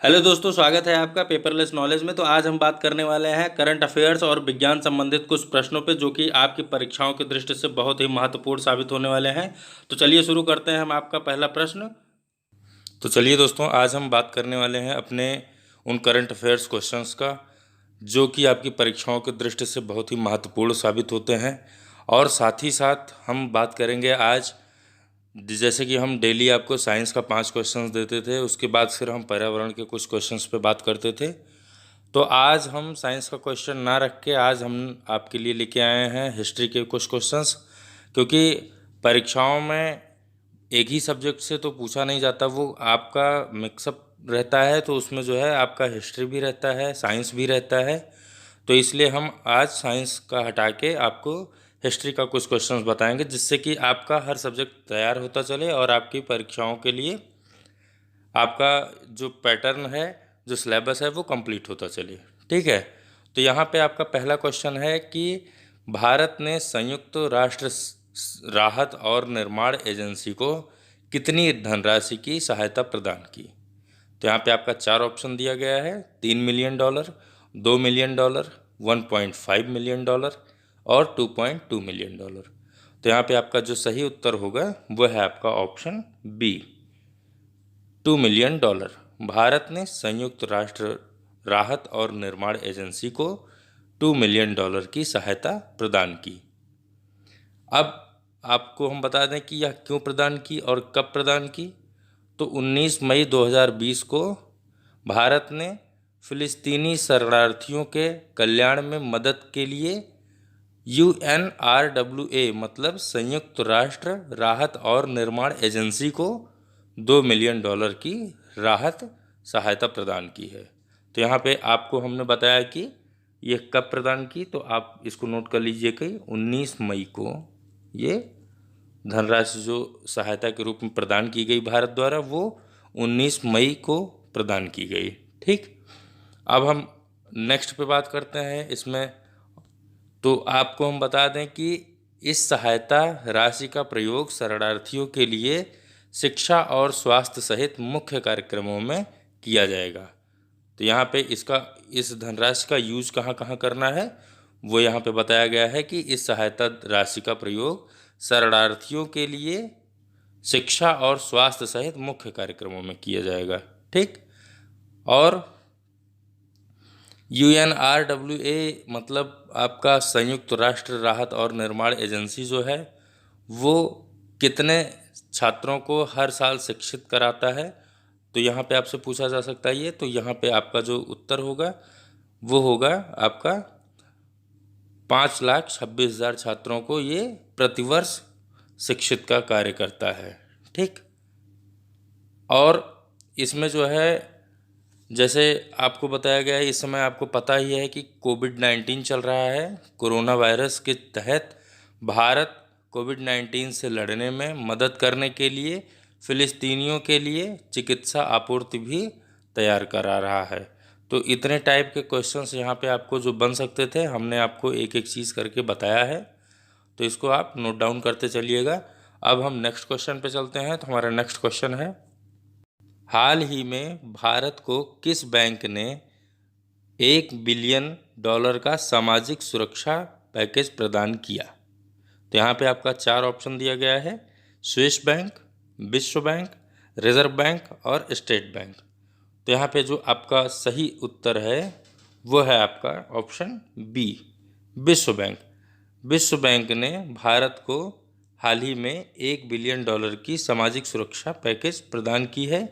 Hello दोस्तों, स्वागत है आपका पेपरलेस नॉलेज में। तो आज हम बात करने वाले हैं करंट अफेयर्स और विज्ञान संबंधित कुछ प्रश्नों पे, जो कि आपकी परीक्षाओं की दृष्टि से बहुत ही महत्वपूर्ण साबित होने वाले हैं। तो चलिए शुरू करते हैं हम आपका पहला प्रश्न। तो चलिए दोस्तों, आज हम बात करने वाले हैं अपने उन करंट अफेयर्स क्वेश्चंस का जो कि आपकी परीक्षाओं की दृष्टि से बहुत ही महत्वपूर्ण साबित होते हैं। और साथ ही साथ हम बात करेंगे आज, जैसे कि हम डेली आपको साइंस का 5 क्वेश्चंस देते थे, उसके बाद फिर हम पर्यावरण के कुछ क्वेश्चंस पे बात करते थे। तो आज हम साइंस का क्वेश्चन ना रख के आज हम आपके लिए लेके आए हैं हिस्ट्री के कुछ क्वेश्चंस, क्योंकि परीक्षाओं में एक ही सब्जेक्ट से तो पूछा नहीं जाता, वो आपका मिक्सअप रहता है। तो उसमें जो है आपका हिस्ट्री भी रहता है, साइंस भी रहता है। तो इसलिए हम आज साइंस का हटा के आपको हिस्ट्री का कुछ क्वेश्चंस बताएंगे, जिससे कि आपका हर सब्जेक्ट तैयार होता चले और आपकी परीक्षाओं के लिए आपका जो पैटर्न है, जो सिलेबस है, वो कंप्लीट होता चले। ठीक है। तो यहाँ पे आपका पहला क्वेश्चन है कि भारत ने संयुक्त राष्ट्र राहत और निर्माण एजेंसी को कितनी धनराशि की सहायता प्रदान की। तो यहाँ पे आपका 4 ऑप्शन दिया गया है: $3 मिलियन, $2 मिलियन, $1.5 मिलियन और $2.2 मिलियन। तो यहाँ पे आपका जो सही उत्तर होगा वो है आपका ऑप्शन बी, $2 मिलियन। भारत ने संयुक्त राष्ट्र राहत और निर्माण एजेंसी को $2 मिलियन की सहायता प्रदान की। अब आपको हम बता दें कि यह क्यों प्रदान की और कब प्रदान की। तो 19 मई 2020 को भारत ने फिलिस्तीनी शरणार्थियों के कल्याण में मदद के लिए UNRWA मतलब संयुक्त राष्ट्र राहत और निर्माण एजेंसी को $2 मिलियन की राहत सहायता प्रदान की है। तो यहाँ पे आपको हमने बताया कि ये कब प्रदान की, तो आप इसको नोट कर लीजिए कि 19 मई को ये धनराशि जो सहायता के रूप में प्रदान की गई भारत द्वारा, वो 19 मई को प्रदान की गई। ठीक। अब हम नेक्स्ट पे बात करते हैं इसमें। तो आपको हम बता दें कि इस सहायता राशि का प्रयोग शरणार्थियों के लिए शिक्षा और स्वास्थ्य सहित मुख्य कार्यक्रमों में किया जाएगा। तो यहाँ पे इस धनराशि का यूज कहाँ कहाँ करना है, वो यहाँ पे बताया गया है कि इस सहायता राशि का प्रयोग शरणार्थियों के लिए शिक्षा और स्वास्थ्य सहित मुख्य कार्यक्रमों में किया जाएगा। ठीक। और UNRWA मतलब आपका संयुक्त राष्ट्र राहत और निर्माण एजेंसी जो है, वो कितने छात्रों को हर साल शिक्षित कराता है। तो यहाँ पे आपसे पूछा जा सकता है ये, तो यहाँ पे आपका जो उत्तर होगा वो होगा आपका 5,26,000 छात्रों को ये प्रतिवर्ष शिक्षित का कार्य करता है। ठीक। और इसमें जो है, जैसे आपको बताया गया है, इस समय आपको पता ही है कि कोविड-19 चल रहा है। कोरोना वायरस के तहत भारत कोविड-19 से लड़ने में मदद करने के लिए फिलिस्तीनियों के लिए चिकित्सा आपूर्ति भी तैयार करा रहा है। तो इतने टाइप के क्वेश्चंस यहाँ पे आपको जो बन सकते थे, हमने आपको एक एक चीज़ करके बताया है। तो इसको आप नोट डाउन करते चलिएगा। अब हम नेक्स्ट क्वेश्चन पे चलते हैं। तो हमारा नेक्स्ट क्वेश्चन है, हाल ही में भारत को किस बैंक ने $1 बिलियन का सामाजिक सुरक्षा पैकेज प्रदान किया। तो यहाँ पे आपका 4 ऑप्शन दिया गया है: स्विस बैंक, विश्व बैंक, रिजर्व बैंक और स्टेट बैंक। तो यहाँ पे जो आपका सही उत्तर है वो है आपका ऑप्शन बी, विश्व बैंक। विश्व बैंक ने भारत को हाल ही में $1 बिलियन की सामाजिक सुरक्षा पैकेज प्रदान की है।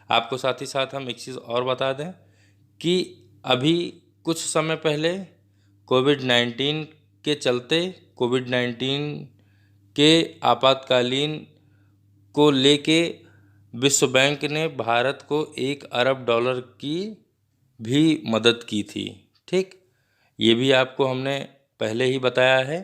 आपको साथ ही साथ हम एक चीज़ और बता दें कि अभी कुछ समय पहले कोविड-19 के चलते, कोविड-19 के आपातकालीन को लेके विश्व बैंक ने भारत को $1 अरब की भी मदद की थी। ठीक। ये भी आपको हमने पहले ही बताया है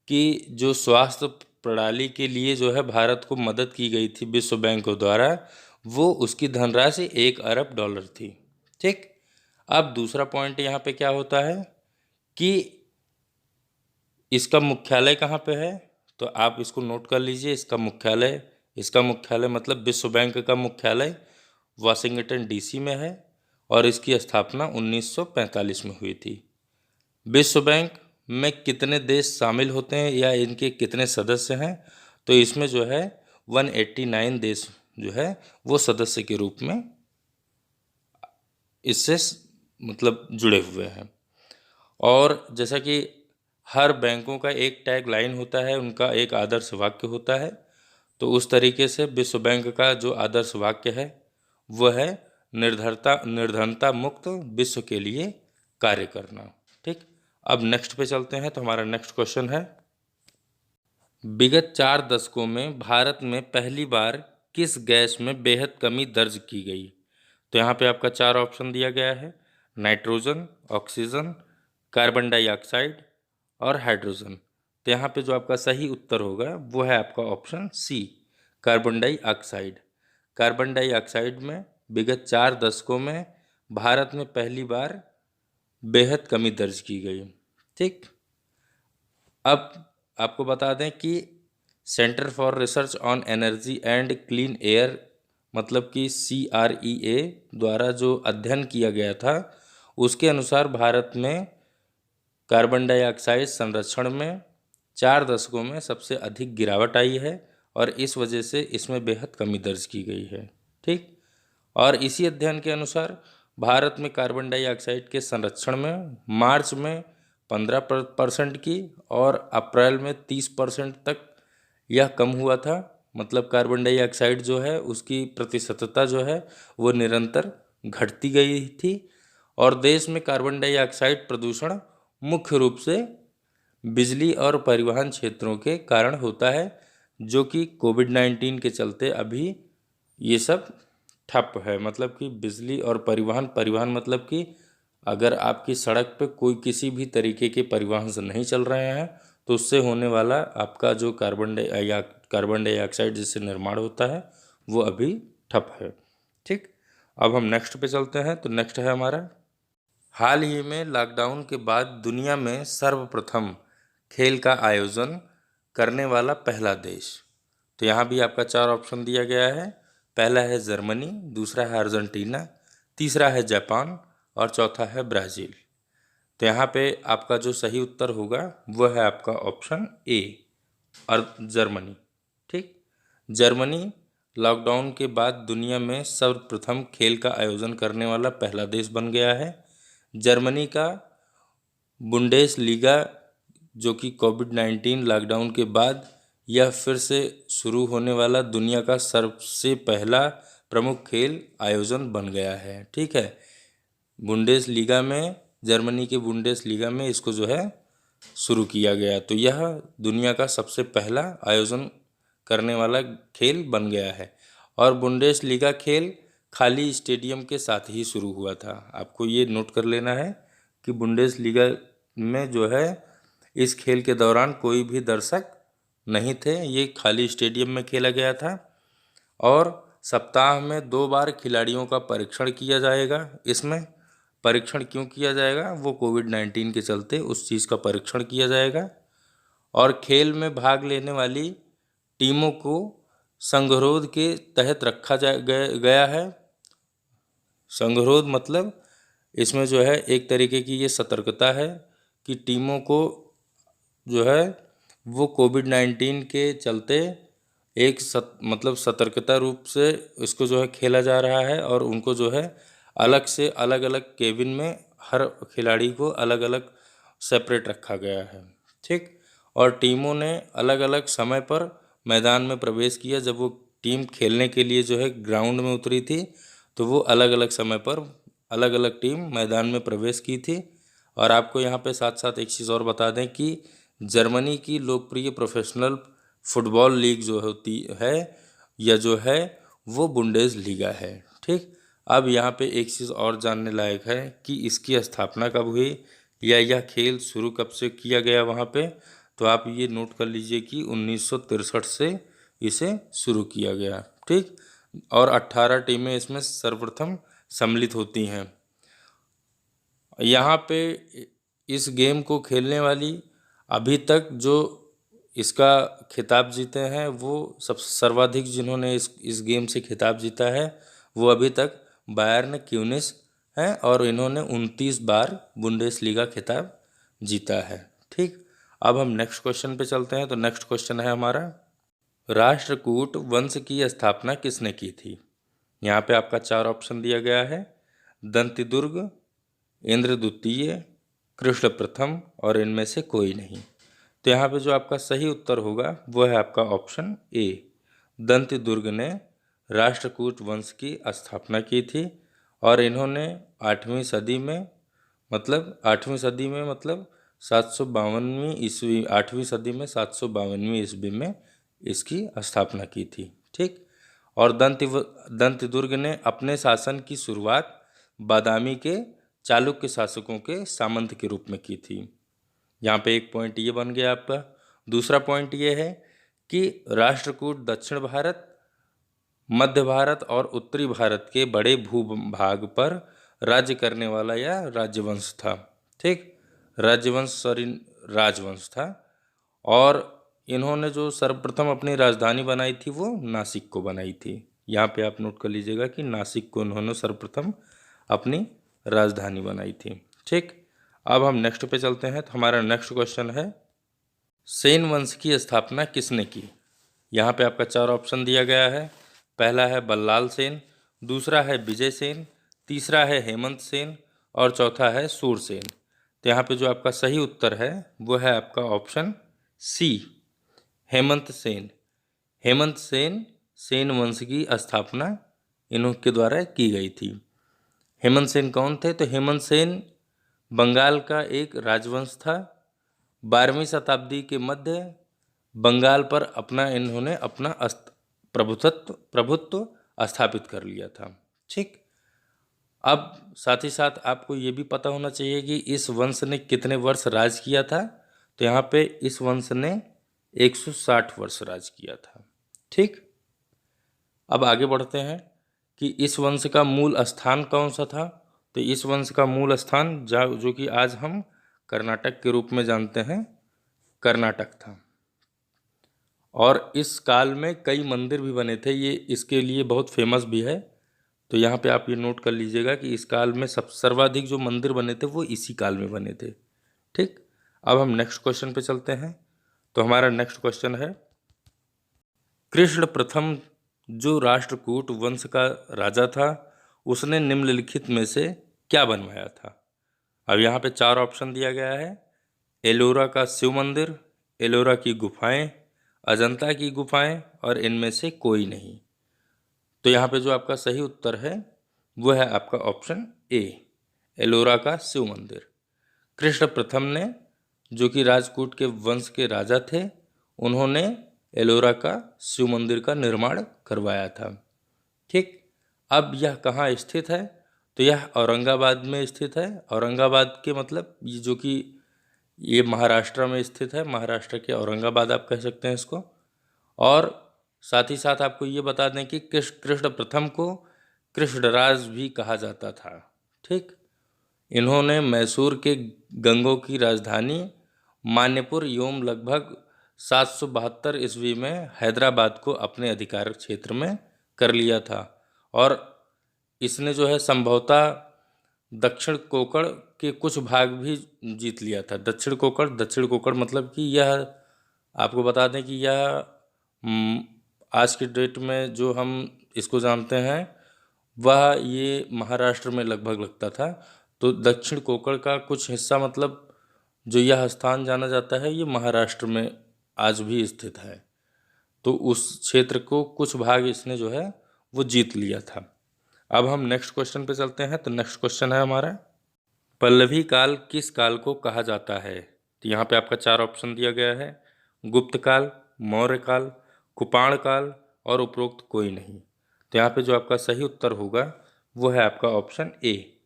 कि जो स्वास्थ्य प्रणाली के लिए जो है भारत को मदद की गई थी विश्व बैंक द्वारा, वो उसकी धनराशि $1 अरब थी। ठीक। अब दूसरा पॉइंट यहाँ पे क्या होता है कि इसका मुख्यालय कहाँ पे है। तो आप इसको नोट कर लीजिए, इसका मुख्यालय मतलब विश्व बैंक का मुख्यालय वाशिंगटन DC में है। और इसकी स्थापना 1945 में हुई थी। विश्व बैंक में कितने देश शामिल होते हैं या इनके कितने सदस्य हैं? तो इसमें जो है 189 देश जो है वो सदस्य के रूप में इससे मतलब जुड़े हुए हैं। और जैसा कि हर बैंकों का एक टैग लाइन होता है, उनका एक आदर्श वाक्य होता है, तो उस तरीके से विश्व बैंक का जो आदर्श वाक्य है वह है निर्धनता मुक्त विश्व के लिए कार्य करना। ठीक, अब नेक्स्ट पे चलते हैं। तो हमारा नेक्स्ट क्वेश्चन है, विगत 4 दशकों में भारत में पहली बार किस गैस में बेहद कमी दर्ज की गई? तो यहाँ पे आपका 4 ऑप्शन दिया गया है, नाइट्रोजन, ऑक्सीजन, कार्बन डाइऑक्साइड और हाइड्रोजन। तो यहाँ पे जो आपका सही उत्तर होगा वो है आपका option C, carbon dioxide. Carbon dioxide में विगत 4 दशकों में भारत में पहली बार बेहद कमी दर्ज की गई। ठीक, अब आपको बता दें कि centre for research on energy and clean air मतलब कि CREA द्वारा जो अध्ययन किया गया था उसके अनुसार भारत में कार्बन डाइऑक्साइड संरक्षण में 4 दशकों में सबसे अधिक गिरावट आई है और इस वजह से इसमें बेहद कमी दर्ज की गई है। ठीक, और इसी अध्ययन के अनुसार भारत में कार्बन डाइऑक्साइड के संरक्षण में मार्च में 15% की और अप्रैल में 30% तक यह कम हुआ था। मतलब कार्बन डाइऑक्साइड जो है उसकी प्रतिशतता जो है वो निरंतर घटती गई थी। और देश में कार्बन डाइऑक्साइड प्रदूषण मुख्य रूप से बिजली और परिवहन क्षेत्रों के कारण होता है, जो कि कोविड-19 के चलते अभी ये सब ठप है। मतलब कि बिजली और परिवहन मतलब कि अगर आपकी सड़क पे कोई किसी भी तरीके के परिवहन से नहीं चल रहे हैं तो उससे होने वाला आपका जो कार्बन डाइऑक्साइड जिससे निर्माण होता है वो अभी ठप है। ठीक, अब हम नेक्स्ट पे चलते हैं। तो नेक्स्ट है हमारा, हाल ही में लॉकडाउन के बाद दुनिया में सर्वप्रथम खेल का आयोजन करने वाला पहला देश। तो यहाँ भी आपका 4 ऑप्शन दिया गया है। पहला है जर्मनी, दूसरा है अर्जेंटीना, तीसरा है जापान और चौथा है ब्राज़ील। तो यहाँ पे आपका जो सही उत्तर होगा वह है आपका ऑप्शन ए और जर्मनी। ठीक, जर्मनी लॉकडाउन के बाद दुनिया में सर्वप्रथम खेल का आयोजन करने वाला पहला देश बन गया है। जर्मनी का बुंडेसलीगा जो कि कोविड-19 लॉकडाउन के बाद यह फिर से शुरू होने वाला दुनिया का सबसे पहला प्रमुख खेल आयोजन बन गया है। ठीक है, बुंडेसलीगा में, जर्मनी के बुंडेसलीगा में इसको जो है शुरू किया गया। तो यह दुनिया का सबसे पहला आयोजन करने वाला खेल बन गया है। और बुंडेसलीगा खेल खाली स्टेडियम के साथ ही शुरू हुआ था। आपको ये नोट कर लेना है कि बुंडेसलीगा में जो है इस खेल के दौरान कोई भी दर्शक नहीं थे, ये खाली स्टेडियम में खेला गया था। और सप्ताह में 2 बार खिलाड़ियों का परीक्षण किया जाएगा। इसमें परीक्षण क्यों किया जाएगा, वो कोविड-19 के चलते उस चीज़ का परीक्षण किया जाएगा। और खेल में भाग लेने वाली टीमों को संगरोध के तहत रखा गया है। संगरोध मतलब इसमें जो है एक तरीके की ये सतर्कता है कि टीमों को जो है वो कोविड-19 के चलते एक मतलब सतर्कता रूप से इसको जो है खेला जा रहा है। और उनको जो है अलग से अलग अलग केबिन में हर खिलाड़ी को अलग अलग सेपरेट रखा गया है। ठीक, और टीमों ने अलग अलग समय पर मैदान में प्रवेश किया। जब वो टीम खेलने के लिए जो है ग्राउंड में उतरी थी तो वो अलग अलग समय पर अलग अलग टीम मैदान में प्रवेश की थी। और आपको यहाँ पे साथ साथ एक चीज़ और बता दें कि जर्मनी की लोकप्रिय प्रोफेशनल फुटबॉल लीग जो होती है या जो है वो बुंडेसलीगा है। ठीक, अब यहाँ पे एक चीज़ और जानने लायक है कि इसकी स्थापना कब हुई या यह खेल शुरू कब से किया गया वहाँ पे। तो आप ये नोट कर लीजिए कि 1963 से इसे शुरू किया गया। ठीक, और 18 टीमें इसमें सर्वप्रथम सम्मिलित होती हैं। यहाँ पे इस गेम को खेलने वाली अभी तक जो इसका खिताब जीते हैं वो सबसे सर्वाधिक जिन्होंने इस गेम से खिताब जीता है वो अभी तक बायर्न म्यूनिख हैं और इन्होंने 29 बार बुंडेसलीगा खिताब जीता है। ठीक, अब हम नेक्स्ट क्वेश्चन पे चलते हैं। तो नेक्स्ट क्वेश्चन है हमारा, राष्ट्रकूट वंश की स्थापना किसने की थी? यहाँ पे आपका 4 ऑप्शन दिया गया है, दंतिदुर्ग, इंद्र द्वितीय, कृष्ण प्रथम और इनमें से कोई नहीं। तो यहाँ पे जो आपका सही उत्तर होगा वो है आपका ऑप्शन ए, दंतिदुर्ग ने राष्ट्रकूट वंश की स्थापना की थी और इन्होंने 8वीं सदी में मतलब 752वीं ईस्वी 8वीं सदी में 752वीं ईस्वी में इसकी स्थापना की थी। ठीक, और दंतिदुर्ग ने अपने शासन की शुरुआत बादामी के चालुक्य शासकों के सामंत के रूप में की थी। यहाँ पे एक पॉइंट ये बन गया आपका। दूसरा पॉइंट ये है कि राष्ट्रकूट दक्षिण भारत, मध्य भारत और उत्तरी भारत के बड़े भूभाग पर राज्य करने वाला यह राज्यवंश था। ठीक, राजवंश था और इन्होंने जो सर्वप्रथम अपनी राजधानी बनाई थी वो नासिक को बनाई थी। यहाँ पे आप नोट कर लीजिएगा कि नासिक को इन्होंने सर्वप्रथम अपनी राजधानी बनाई थी। ठीक, अब हम नेक्स्ट पे चलते हैं। तो हमारा नेक्स्ट क्वेश्चन है, सेन वंश की स्थापना किसने की? यहाँ पे आपका 4 ऑप्शन दिया गया है। पहला है बल्लाल सेन, दूसरा है विजय सेन, तीसरा है हेमंत सेन और चौथा है सूरसेन। तो यहाँ पे जो आपका सही उत्तर है वो है आपका ऑप्शन सी, हेमंत सेन। हेमंत सेन सेन वंश की स्थापना इनके द्वारा की गई थी। हेमंत सेन कौन थे? तो हेमंत सेन बंगाल का एक राजवंश था। 12वीं शताब्दी के मध्य बंगाल पर इन्होंने अपना प्रभुत्व स्थापित कर लिया था। ठीक, अब साथ ही साथ आपको ये भी पता होना चाहिए कि इस वंश ने कितने वर्ष राज किया था। तो यहाँ पे इस वंश ने 160 वर्ष राज किया था। ठीक, अब आगे बढ़ते हैं कि इस वंश का मूल स्थान कौन सा था। तो इस वंश का मूल स्थान जो कि आज हम कर्नाटक के रूप में जानते हैं, कर्नाटक था। और इस काल में कई मंदिर भी बने थे, ये इसके लिए बहुत फेमस भी है। तो यहाँ पे आप ये नोट कर लीजिएगा कि इस काल में सर्वाधिक जो मंदिर बने थे वो इसी काल में बने थे। ठीक, अब हम नेक्स्ट क्वेश्चन पे चलते हैं। तो हमारा नेक्स्ट क्वेश्चन है, कृष्ण प्रथम जो राष्ट्रकूट वंश का राजा था उसने निम्नलिखित में से क्या बनवाया था? अब यहाँ पे 4 ऑप्शन दिया गया है, एलोरा का शिव मंदिर, एलोरा की गुफाएं, अजंता की गुफाएं और इनमें से कोई नहीं। तो यहाँ पे जो आपका सही उत्तर है वो है आपका ऑप्शन ए, एलोरा का शिव मंदिर। कृष्ण प्रथम ने, जो कि राजकूट के वंश के राजा थे, उन्होंने एलोरा का शिव मंदिर का निर्माण करवाया था। ठीक, अब यह कहाँ स्थित है? तो यह औरंगाबाद में स्थित है। औरंगाबाद के मतलब ये जो कि ये महाराष्ट्र में स्थित है, महाराष्ट्र के औरंगाबाद आप कह सकते हैं इसको। और साथ ही साथ आपको ये बता दें कि कृष्ण प्रथम को कृष्णराज भी कहा जाता था। ठीक, इन्होंने मैसूर के गंगों की राजधानी मान्यपुर एवं लगभग 772 ईस्वी में हैदराबाद को अपने अधिकार क्षेत्र में कर लिया था। और इसने जो है संभवतः दक्षिण कोंकण के कुछ भाग भी जीत लिया था। दक्षिण कोंकण मतलब कि यह आपको बता दें कि यह आज की डेट में जो हम इसको जानते हैं वह ये महाराष्ट्र में लगभग लगता था। तो दक्षिण कोंकण का कुछ हिस्सा मतलब जो यह स्थान जाना जाता है ये महाराष्ट्र में आज भी स्थित है। तो उस क्षेत्र को कुछ भाग इसने जो है वो जीत लिया था। अब हम नेक्स्ट क्वेश्चन पे चलते हैं। तो नेक्स्ट क्वेश्चन है हमारा, पल्लवी काल किस काल को कहा जाता है? तो यहाँ पे आपका 4 ऑप्शन दिया गया है, गुप्त काल, मौर्य काल, कुपाण काल और उपरोक्त कोई नहीं। तो यहाँ पे जो आपका सही उत्तर होगा वो है आपका ऑप्शन ए,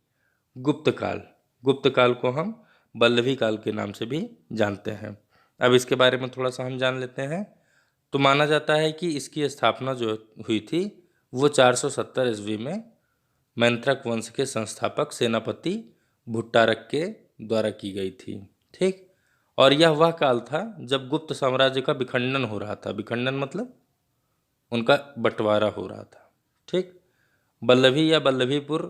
गुप्त काल। गुप्त काल को हम पल्लवी काल के नाम से भी जानते हैं। अब इसके बारे में थोड़ा सा हम जान लेते हैं। तो माना जाता है कि इसकी स्थापना जो हुई थी वो 470 ईस्वी में मैंत्रक वंश के संस्थापक सेनापति भुट्टारक के द्वारा की गई थी। ठीक, और यह वह काल था जब गुप्त साम्राज्य का विखंडन हो रहा था। विखंडन मतलब उनका बंटवारा हो रहा था। ठीक, बल्लभी या बल्लभीपुर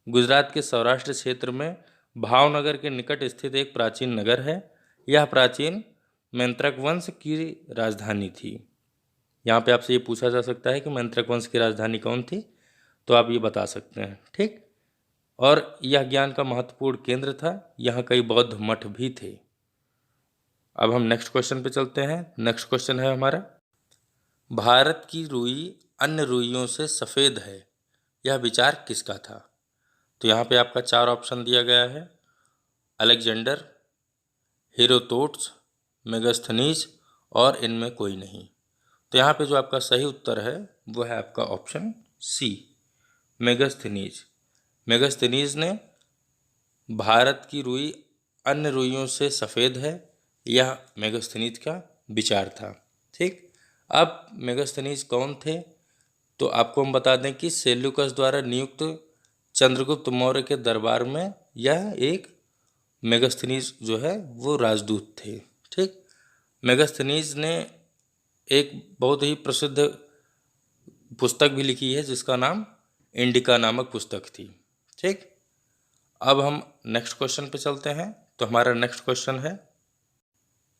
गुजरात के सौराष्ट्र क्षेत्र में भावनगर के निकट स्थित एक प्राचीन नगर है। यह प्राचीन मैंत्रक वंश की राजधानी थी। यहाँ पे आपसे ये पूछा जा सकता है कि मैंत्रक वंश की राजधानी कौन थी, तो आप ये बता सकते हैं। ठीक। और यह ज्ञान का महत्वपूर्ण केंद्र था। यहाँ कई बौद्ध मठ भी थे। अब हम नेक्स्ट क्वेश्चन पे चलते हैं। नेक्स्ट क्वेश्चन है हमारा, भारत की रुई अन्य रुइयों से सफ़ेद है, यह विचार किसका था? तो यहाँ पे आपका 4 ऑप्शन दिया गया है, अलेक्जेंडर, हेरोडोटस, मेगास्थनीज और इनमें कोई नहीं। तो यहाँ पे जो आपका सही उत्तर है वो है आपका ऑप्शन सी, मेगास्थनीज। मेगास्थनीज ने भारत की रुई अन्य रुइयों से सफ़ेद है, यह मेगास्थनीज का विचार था। ठीक। अब मेगास्थनीज कौन थे, तो आपको हम बता दें कि सेल्यूकस द्वारा नियुक्त चंद्रगुप्त मौर्य के दरबार में यह एक मेगास्थनीज जो है वो राजदूत थे। ठीक। मेगास्थनीज ने एक बहुत ही प्रसिद्ध पुस्तक भी लिखी है जिसका नाम इंडिका नामक पुस्तक थी। ठीक। अब हम नेक्स्ट क्वेश्चन पे चलते हैं। तो हमारा नेक्स्ट क्वेश्चन है,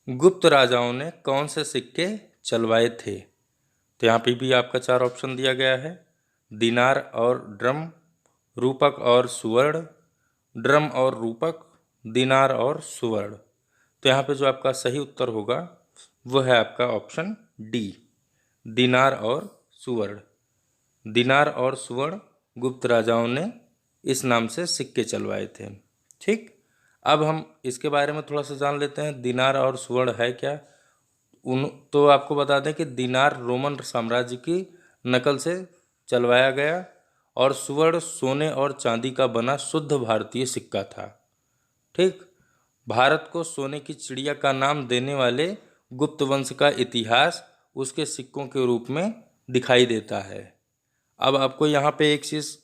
गुप्त राजाओं ने कौन से सिक्के चलवाए थे? तो यहाँ पे भी आपका 4 ऑप्शन दिया गया है, दिनार और ड्रम, रूपक और सुवर्ण, ड्रम और रूपक, दिनार और सुवर्ण। तो यहाँ पे जो आपका सही उत्तर होगा वो है आपका ऑप्शन डी, दिनार और सुवर्ण। दिनार और सुवर्ण गुप्त राजाओं ने इस नाम से सिक्के चलवाए थे। ठीक। अब हम इसके बारे में थोड़ा सा जान लेते हैं, दिनार और सुवर्ण है क्या। तो आपको बता दें कि दिनार रोमन साम्राज्य की नकल से चलवाया गया और सुवर्ण सोने और चांदी का बना शुद्ध भारतीय सिक्का था। ठीक। भारत को सोने की चिड़िया का नाम देने वाले गुप्त वंश का इतिहास उसके सिक्कों के रूप में दिखाई देता है। अब आपको यहाँ पे एक चीज़,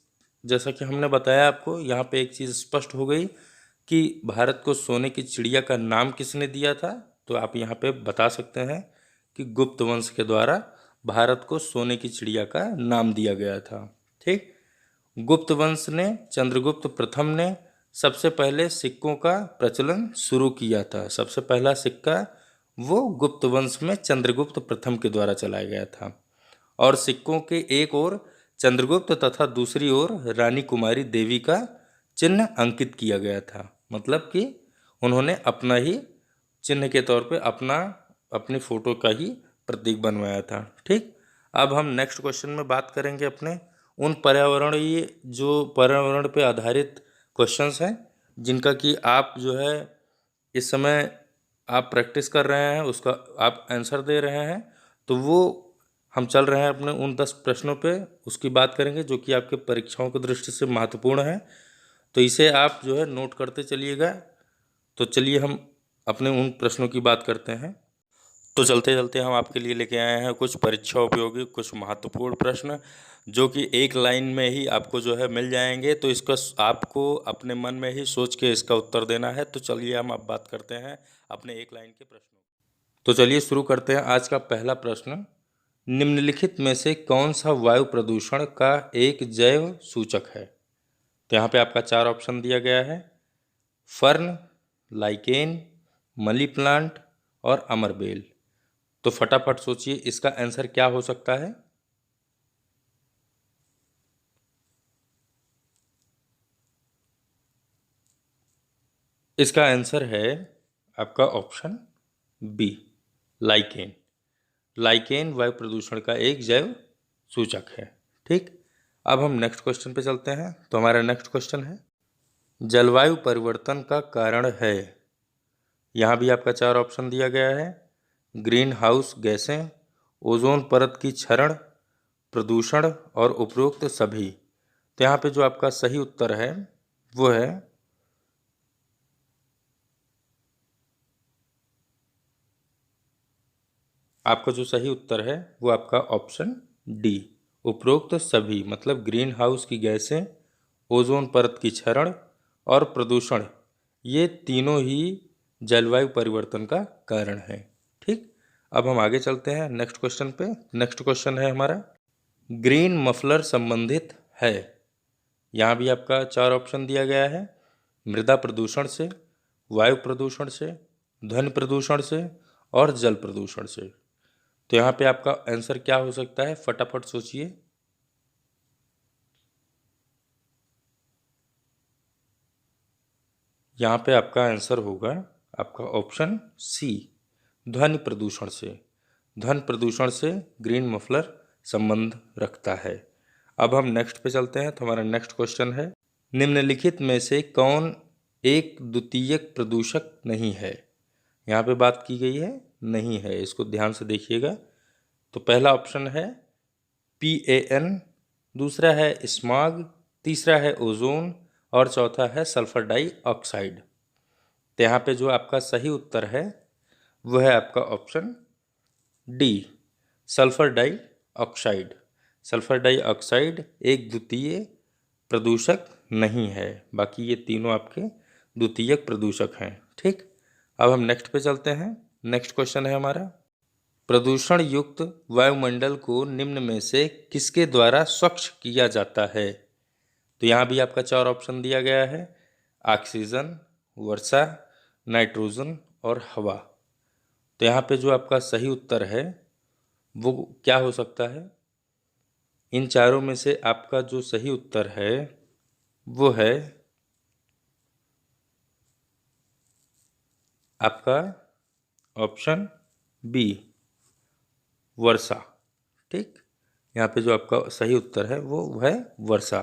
जैसा कि हमने बताया आपको, यहाँ पे एक चीज़ स्पष्ट हो गई कि भारत को सोने की चिड़िया का नाम किसने दिया था। तो आप यहाँ पे बता सकते हैं कि गुप्त वंश के द्वारा भारत को सोने की चिड़िया का नाम दिया गया था। ठीक। गुप्त वंश ने, चंद्रगुप्त प्रथम ने सबसे पहले सिक्कों का प्रचलन शुरू किया था। सबसे पहला सिक्का वो गुप्त वंश में चंद्रगुप्त प्रथम के द्वारा चलाया गया था और सिक्कों के एक ओर चंद्रगुप्त तथा दूसरी ओर रानी कुमारी देवी का चिन्ह अंकित किया गया था। मतलब कि उन्होंने अपना ही चिन्ह के तौर पे अपनी फोटो का ही प्रतीक बनवाया था। ठीक। अब हम नेक्स्ट क्वेश्चन में बात करेंगे अपने उन पर्यावरण पे आधारित क्वेश्चंस हैं जिनका कि आप जो है इस समय आप प्रैक्टिस कर रहे हैं, उसका आप आंसर दे रहे हैं। तो वो हम चल रहे हैं अपने उन 10 प्रश्नों पे, उसकी बात करेंगे जो कि आपके परीक्षाओं की दृष्टि से महत्वपूर्ण है। तो इसे आप जो है नोट करते चलिएगा। तो चलिए हम अपने उन प्रश्नों की बात करते हैं। तो चलते चलते हम आपके लिए लेके आए हैं कुछ परीक्षा उपयोगी, कुछ महत्वपूर्ण प्रश्न जो कि एक लाइन में ही आपको जो है मिल जाएंगे। तो इसका आपको अपने मन में ही सोच के इसका उत्तर देना है। तो चलिए हम अब बात करते हैं अपने एक लाइन के प्रश्नों। तो चलिए शुरू करते हैं। आज का पहला प्रश्न, निम्नलिखित में से कौन सा वायु प्रदूषण का एक जैव सूचक है? तो यहाँ पे आपका 4 ऑप्शन दिया गया है, फर्न, लाइकेन, मनी प्लांट और अमरबेल। तो फटाफट सोचिए इसका आंसर क्या हो सकता है। इसका आंसर है आपका ऑप्शन बी, लाइकेन। लाइकेन वायु प्रदूषण का एक जैव सूचक है। ठीक। अब हम नेक्स्ट क्वेश्चन पे चलते हैं। तो हमारा नेक्स्ट क्वेश्चन है, जलवायु परिवर्तन का कारण है। यहाँ भी आपका 4 ऑप्शन दिया गया है, ग्रीन हाउस गैसें, ओजोन परत की क्षरण, प्रदूषण और उपरोक्त सभी। तो यहाँ पे जो आपका सही उत्तर है वो है आपका जो सही उत्तर है वो आपका ऑप्शन डी, उपरोक्त सभी। मतलब ग्रीन हाउस की गैसें, ओजोन परत की क्षरण और प्रदूषण, ये तीनों ही जलवायु परिवर्तन का कारण है। ठीक। अब हम आगे चलते हैं नेक्स्ट क्वेश्चन पे। नेक्स्ट क्वेश्चन है हमारा, ग्रीन मफलर संबंधित है। यहाँ भी आपका 4 ऑप्शन दिया गया है, मृदा प्रदूषण से, वायु प्रदूषण से, ध्वनि प्रदूषण से और जल प्रदूषण से। तो यहाँ पे आपका आंसर क्या हो सकता है, फटाफट सोचिए। यहाँ पे आपका आंसर होगा आपका ऑप्शन सी, ध्वनि प्रदूषण से। ध्वनि प्रदूषण से ग्रीन मफलर संबंध रखता है। अब हम नेक्स्ट पे चलते हैं। तो हमारा नेक्स्ट क्वेश्चन है, निम्नलिखित में से कौन एक द्वितीयक प्रदूषक नहीं है। यहाँ पे बात की गई है नहीं है, इसको ध्यान से देखिएगा। तो पहला ऑप्शन है PAN, दूसरा है स्मॉग, तीसरा है ओजोन और चौथा है सल्फर डाइऑक्साइड। तो यहाँ पे जो आपका सही उत्तर है वो है आपका option D, sulphur dioxide. Sulphur dioxide एक द्वितीय प्रदूषक नहीं है, बाकी ये तीनों आपके द्वितीयक प्रदूषक हैं। ठीक, अब हम नेक्स्ट पे चलते हैं। नेक्स्ट क्वेश्चन है हमारा, प्रदूषण युक्त वायुमंडल को निम्न में से किसके द्वारा स्वच्छ किया जाता है। तो यहाँ भी आपका 4 ऑप्शन दिया गया है, ऑक्सीजन, वर्षा, नाइट्रोजन और हवा। तो यहाँ पे जो आपका सही उत्तर है वो क्या हो सकता है, इन चारों में से आपका जो सही उत्तर है वो है आपका ऑप्शन बी, वर्षा। ठीक, यहाँ पे जो आपका सही उत्तर है वो है वर्षा।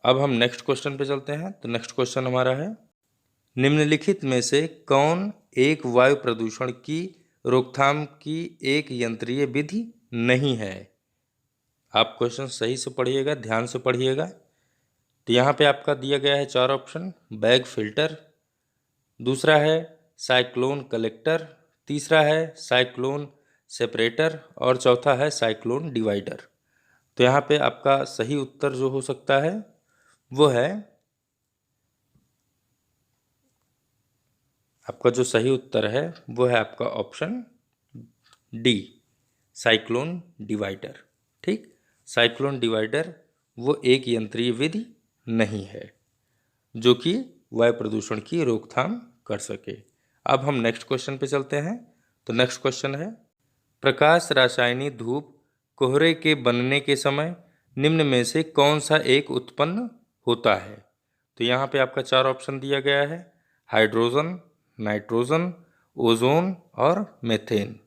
अब हम नेक्स्ट क्वेश्चन पे चलते हैं। तो नेक्स्ट क्वेश्चन हमारा है, निम्नलिखित में से कौन एक वायु प्रदूषण की रोकथाम की एक यंत्रीय विधि नहीं है। आप क्वेश्चन सही से पढ़िएगा, ध्यान से पढ़िएगा। तो यहाँ पे आपका दिया गया है 4 ऑप्शन, बैग फिल्टर, दूसरा है साइक्लोन कलेक्टर, तीसरा है साइक्लोन सेपरेटर और चौथा है साइक्लोन डिवाइडर। तो यहाँ पे आपका सही उत्तर जो हो सकता है वो है, आपका जो सही उत्तर है वो है आपका ऑप्शन डी, साइक्लोन डिवाइडर। ठीक, साइक्लोन डिवाइडर वो एक यंत्रीय विधि नहीं है जो कि वायु प्रदूषण की रोकथाम कर सके। अब हम नेक्स्ट क्वेश्चन पे चलते हैं। तो नेक्स्ट क्वेश्चन है, प्रकाश रासायनी धूप कोहरे के बनने के समय निम्न में से कौन सा एक उत्पन्न होता है। तो यहाँ पे आपका 4 ऑप्शन दिया गया है, हाइड्रोजन, नाइट्रोजन, ओजोन और मेथेन।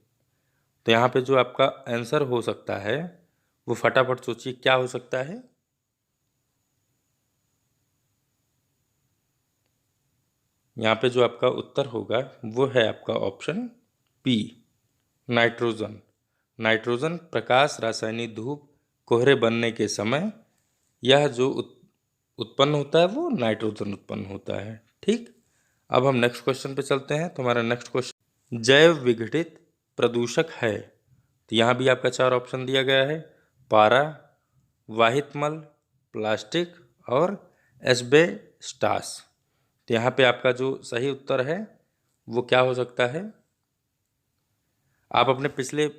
तो यहाँ पे जो आपका आंसर हो सकता है वो फटाफट सोचिए क्या हो सकता है। यहाँ पे जो आपका उत्तर होगा वो है आपका ऑप्शन बी, नाइट्रोजन। नाइट्रोजन प्रकाश रासायनिक धूप कोहरे बनने के समय यह जो उत्पन्न होता है वो नाइट्रोजन उत्पन्न होता है। ठीक, अब हम नेक्स्ट क्वेश्चन पे चलते हैं। तो हमारा नेक्स्ट क्वेश्चन, जैव विघटित प्रदूषक है। तो यहाँ भी आपका 4 ऑप्शन दिया गया है, पारा, वाहित मल, प्लास्टिक और एस्बेस्टास। तो यहाँ पे आपका जो सही उत्तर है वो क्या हो सकता है, आप अपने पिछले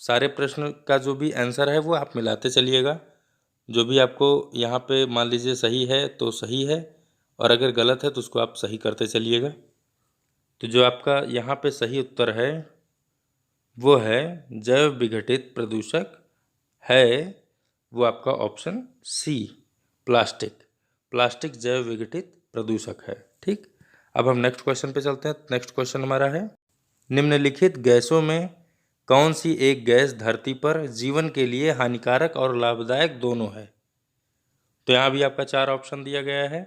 सारे प्रश्न का जो भी आंसर है वो आप मिलाते चलिएगा। जो भी आपको यहाँ पे मान लीजिए सही है तो सही है, और अगर गलत है तो उसको आप सही करते चलिएगा। तो जो आपका यहाँ पे सही उत्तर है वो है जैव विघटित प्रदूषक है वो आपका ऑप्शन सी, प्लास्टिक। प्लास्टिक जैव विघटित प्रदूषक है। ठीक, अब हम नेक्स्ट क्वेश्चन पे चलते हैं। नेक्स्ट क्वेश्चन हमारा है, निम्नलिखित गैसों में कौन सी एक गैस धरती पर जीवन के लिए हानिकारक और लाभदायक दोनों है। तो यहाँ भी आपका 4 ऑप्शन दिया गया है।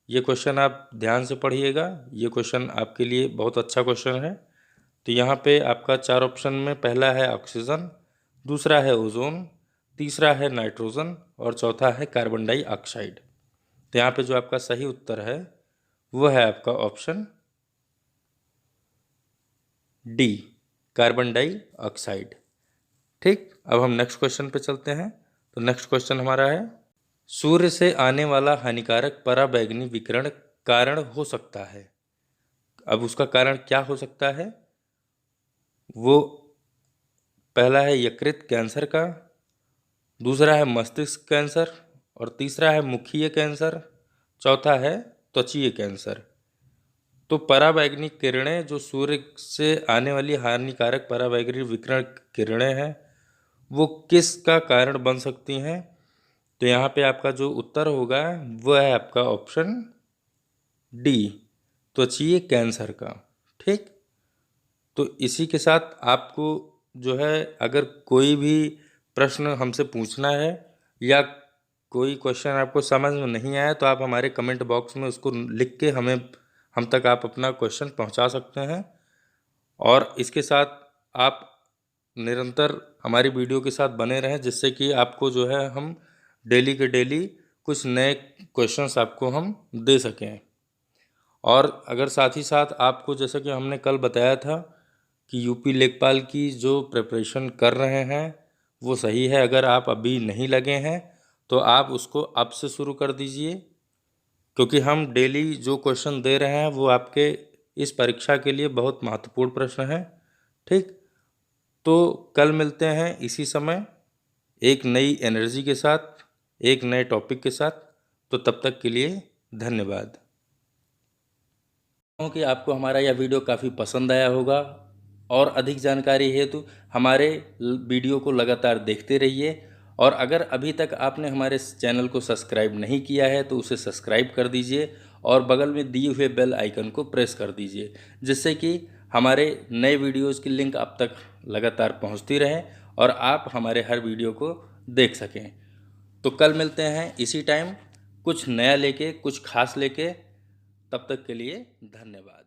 ये क्वेश्चन आप ध्यान से पढ़िएगा, ये क्वेश्चन आपके लिए बहुत अच्छा क्वेश्चन है। तो यहाँ पे आपका 4 ऑप्शन में पहला है ऑक्सीजन, दूसरा है ओजोन, तीसरा है नाइट्रोजन और चौथा है कार्बन डाइऑक्साइड। तो यहाँ पे जो आपका सही उत्तर है वो है आपका ऑप्शन डी, कार्बन डाइऑक्साइड। ठीक, अब हम नेक्स्ट क्वेश्चन पे चलते हैं। तो नेक्स्ट क्वेश्चन हमारा है, सूर्य से आने वाला हानिकारक पराबैंगनी विकिरण कारण हो सकता है। अब उसका कारण क्या हो सकता है, वो पहला है यकृत कैंसर का, दूसरा है मस्तिष्क कैंसर और तीसरा है मुखीय कैंसर, चौथा है त्वचीय कैंसर। तो पराबैंगनी किरणें जो सूर्य से आने वाली हानिकारक पराबैंगनी विकिरण किरणें हैं वो किसका कारण बन सकती हैं? तो यहाँ पे आपका जो उत्तर होगा वो है आपका ऑप्शन डी, त्वचीय कैंसर का। ठीक, तो इसी के साथ आपको जो है अगर कोई भी प्रश्न हमसे पूछना है या कोई क्वेश्चन आपको समझ में नहीं आया तो आप हमारे कमेंट बॉक्स में उसको लिख के हम तक आप अपना क्वेश्चन पहुंचा सकते हैं। और इसके साथ आप निरंतर हमारी वीडियो के साथ बने रहें जिससे कि आपको जो है हम डेली के डेली कुछ नए क्वेश्चंस आपको हम दे सकें। और अगर साथ ही साथ आपको जैसा कि हमने कल बताया था कि यूपी लेखपाल की जो प्रिपरेशन कर रहे हैं वो सही है, अगर आप अभी नहीं लगे हैं तो आप उसको अब से शुरू कर दीजिए, क्योंकि हम डेली जो क्वेश्चन दे रहे हैं वो आपके इस परीक्षा के लिए बहुत महत्वपूर्ण प्रश्न हैं। ठीक, तो कल मिलते हैं इसी समय एक नई एनर्जी के साथ, एक नए टॉपिक के साथ। तो तब तक के लिए धन्यवाद। कि आपको हमारा यह वीडियो काफ़ी पसंद आया होगा और अधिक जानकारी हेतु हमारे वीडियो को लगातार देखते रहिए। और अगर अभी तक आपने हमारे चैनल को सब्सक्राइब नहीं किया है तो उसे सब्सक्राइब कर दीजिए और बगल में दिए हुए बेल आइकन को प्रेस कर दीजिए, जिससे कि हमारे नए वीडियोस की लिंक आप तक लगातार पहुंचती रहे और आप हमारे हर वीडियो को देख सकें। तो कल मिलते हैं इसी टाइम कुछ नया लेके, कुछ खास लेके। तब तक के लिए धन्यवाद।